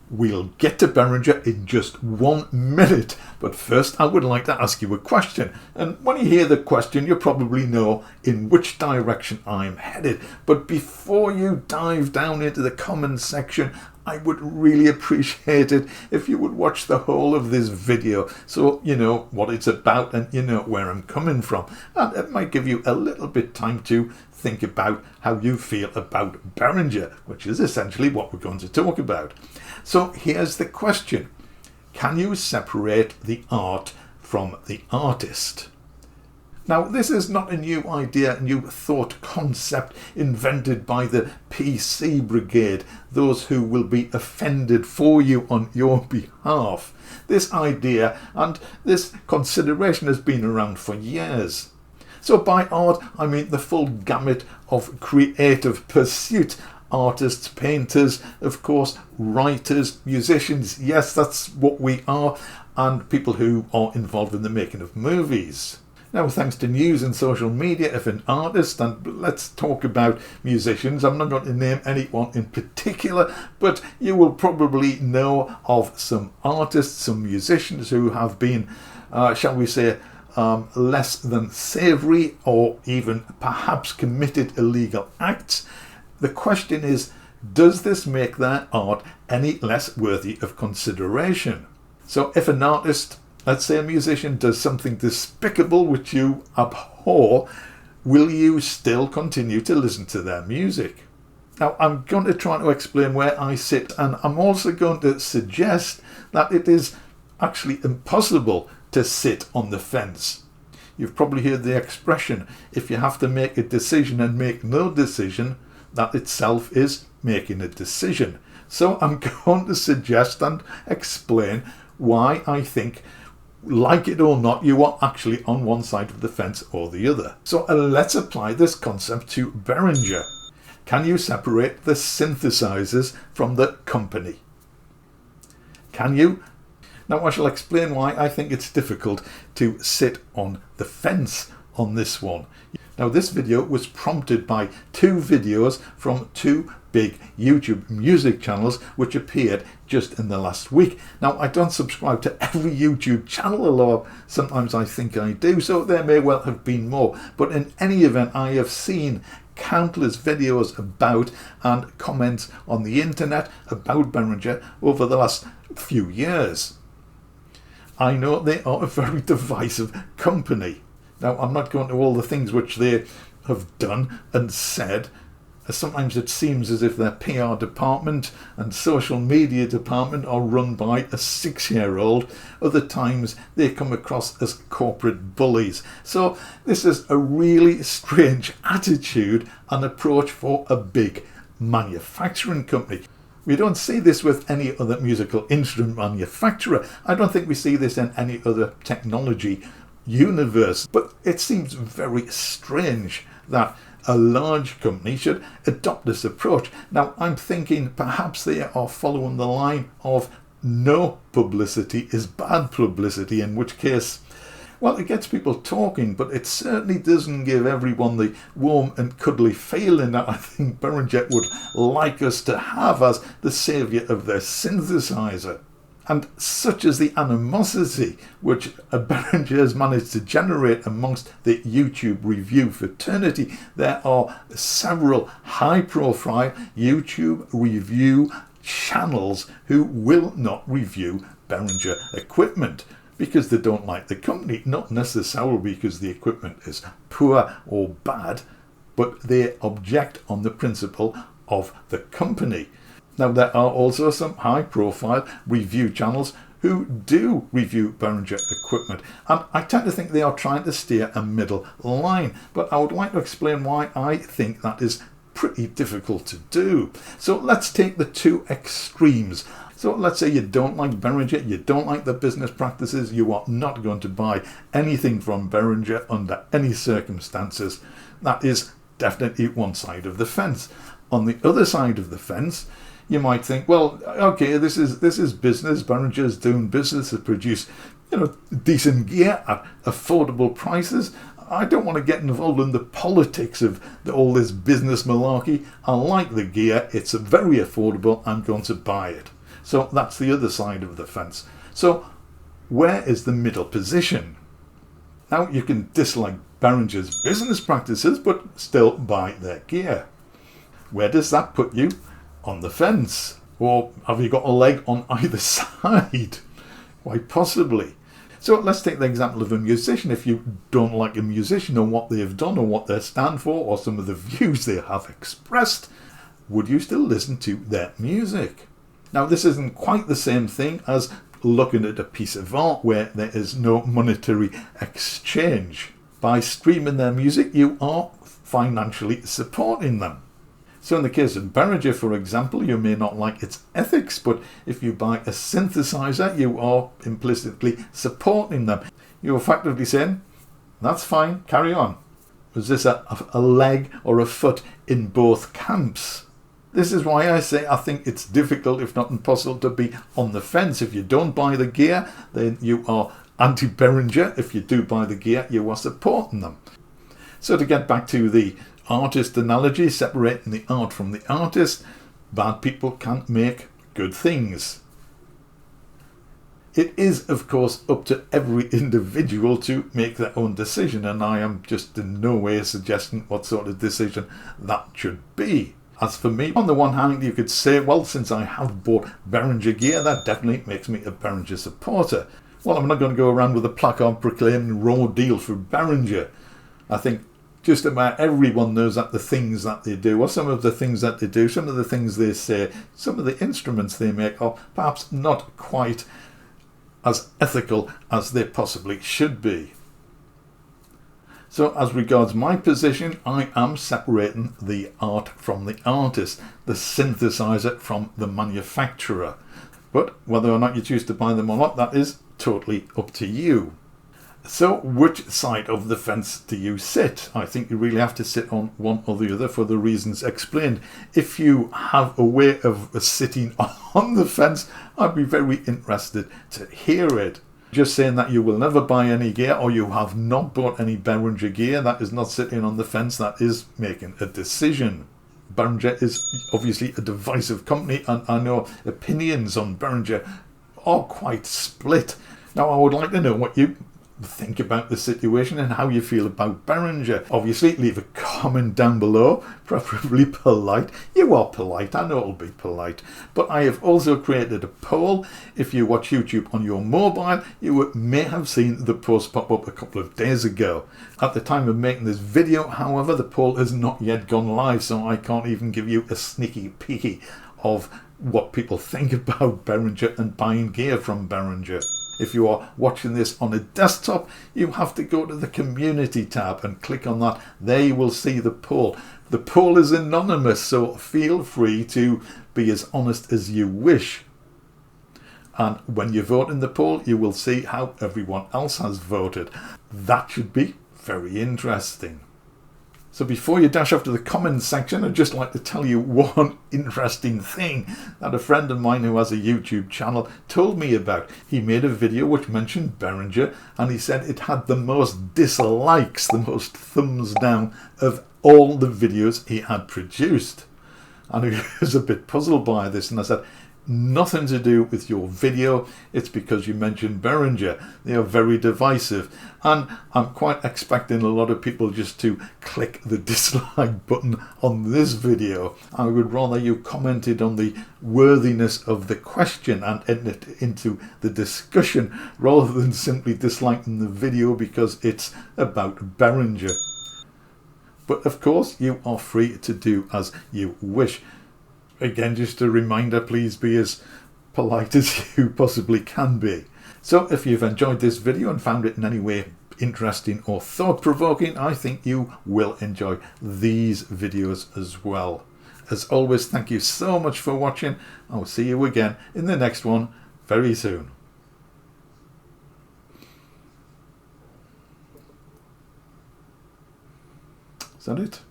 We'll get to Behringer in just 1 minute, but first I would like to ask you a question. And when you hear the question, you probably know in which direction I'm headed. But before you dive down into the comments section, I would really appreciate it if you would watch the whole of this video so you know what it's about and you know where I'm coming from. And it might give you a little bit time to think about how you feel about Behringer, which is essentially what we're going to talk about. So here's the question. Can you separate the art from the artist? Now, this is not a new idea, a new thought concept invented by the PC brigade, those who will be offended for you on your behalf. This idea and this consideration has been around for years. So by art, I mean the full gamut of creative pursuit. Artists, painters, of course, writers, musicians, yes, that's what we are, and people who are involved in the making of movies. Now, thanks to news and social media, if an artist, and let's talk about musicians, I'm not going to name anyone in particular, but you will probably know of some artists, some musicians who have been, shall we say, less than savoury or even perhaps committed illegal acts. The question is, does this make their art any less worthy of consideration? So if an artist, let's say a musician, does something despicable which you abhor, will you still continue to listen to their music? Now, I'm going to try to explain where I sit, and I'm also going to suggest that it is actually impossible to sit on the fence. You've probably heard the expression, if you have to make a decision and make no decision, that itself is making a decision. So I'm going to suggest and explain why I think, like it or not, you are actually on one side of the fence or the other. So let's apply this concept to Behringer. Can you separate the synthesizers from the company? Can you? Now I shall explain why I think it's difficult to sit on the fence on this one. Now this video was prompted by 2 videos from 2 big YouTube music channels which appeared just in the last week. Now I don't subscribe to every YouTube channel, although sometimes I think I do, so there may well have been more. But in any event, I have seen countless videos about and comments on the internet about Behringer over the last few years. I know they are a very divisive company. Now, I'm not going to all the things which they have done and said. Sometimes it seems as if their PR department and social media department are run by a 6-year-old. Other times they come across as corporate bullies. So this is a really strange attitude and approach for a big manufacturing company. We don't see this with any other musical instrument manufacturer. I don't think we see this in any other technology universe, but it seems very strange that a large company should adopt this approach. Now I'm thinking perhaps they are following the line of no publicity is bad publicity, in which case, well, it gets people talking, but it certainly doesn't give everyone the warm and cuddly feeling that I think Behringer would like us to have as the saviour of their synthesizer. And such is the animosity which Behringer has managed to generate amongst the YouTube review fraternity. There are several high-profile YouTube review channels who will not review Behringer equipment because they don't like the company, not necessarily because the equipment is poor or bad, but they object on the principle of the company. Now, there are also some high-profile review channels who do review Behringer equipment, and I tend to think they are trying to steer a middle line, but I would like to explain why I think that is pretty difficult to do. So let's take the 2 extremes. So let's say you don't like Behringer, you don't like the business practices, you are not going to buy anything from Behringer under any circumstances. That is definitely one side of the fence. On the other side of the fence, you might think, well, okay, this is business. Behringer's doing business to produce, decent gear at affordable prices. I don't want to get involved in the politics of all this business malarkey. I like the gear. It's very affordable. I'm going to buy it. So that's the other side of the fence. So where is the middle position? Now, you can dislike Behringer's business practices, but still buy their gear. Where does that put you on the fence? Or have you got a leg on either side? Quite possibly. So let's take the example of a musician. If you don't like a musician or what they've done or what they stand for or some of the views they have expressed, would you still listen to their music? Now, this isn't quite the same thing as looking at a piece of art where there is no monetary exchange. By streaming their music, you are financially supporting them. So in the case of Behringer, for example, you may not like its ethics, but if you buy a synthesizer, you are implicitly supporting them. You're effectively saying, that's fine, carry on. Was this a leg or a foot in both camps? This is why I say I think it's difficult, if not impossible, to be on the fence. If you don't buy the gear, then you are anti-Behringer. If you do buy the gear, you are supporting them. So to get back to the artist analogy, separating the art from the artist, bad people can't make good things. It is, of course, up to every individual to make their own decision, and I am just in no way suggesting what sort of decision that should be. As for me, on the one hand, you could say, well, since I have bought Behringer gear, that definitely makes me a Behringer supporter. Well, I'm not going to go around with a placard proclaiming raw deal for Behringer. I think just about everyone knows that the things that they do, or some of the things that they do, some of the things they say, some of the instruments they make are perhaps not quite as ethical as they possibly should be. So as regards my position, I am separating the art from the artist, the synthesizer from the manufacturer. But whether or not you choose to buy them or not, that is totally up to you. So which side of the fence do you sit? I think you really have to sit on one or the other for the reasons explained. If you have a way of sitting on the fence, I'd be very interested to hear it. Just saying that you will never buy any gear or you have not bought any Behringer gear, that is not sitting on the fence, that is making a decision. Behringer is obviously a divisive company, and I know opinions on Behringer are quite split. Now, I would like to know what you think about the situation and how you feel about Behringer. Obviously, leave a comment down below, preferably polite. You are polite, I know it'll be polite. But I have also created a poll. If you watch YouTube on your mobile, you may have seen the post pop up a couple of days ago. At the time of making this video, however, the poll has not yet gone live, so I can't even give you a sneaky peeky of what people think about Behringer and buying gear from Behringer. If you are watching this on a desktop, you have to go to the community tab and click on that. There you will see the poll. The poll is anonymous, so feel free to be as honest as you wish. And when you vote in the poll, you will see how everyone else has voted. That should be very interesting. So before you dash off to the comments section, I'd just like to tell you one interesting thing that a friend of mine who has a YouTube channel told me about. He made a video which mentioned Behringer, and he said it had the most dislikes, the most thumbs down of all the videos he had produced. And he was a bit puzzled by this, and I said, nothing to do with your video, it's because you mentioned Behringer. They are very divisive, and I'm quite expecting a lot of people just to click the dislike button on this video. I would rather you commented on the worthiness of the question and entered into the discussion rather than simply disliking the video because it's about Behringer. But of course, you are free to do as you wish. Again, just a reminder, please be as polite as you possibly can be. So if you've enjoyed this video and found it in any way interesting or thought-provoking, I think you will enjoy these videos as well. As always, thank you so much for watching. I'll see you again in the next one very soon. Is that it?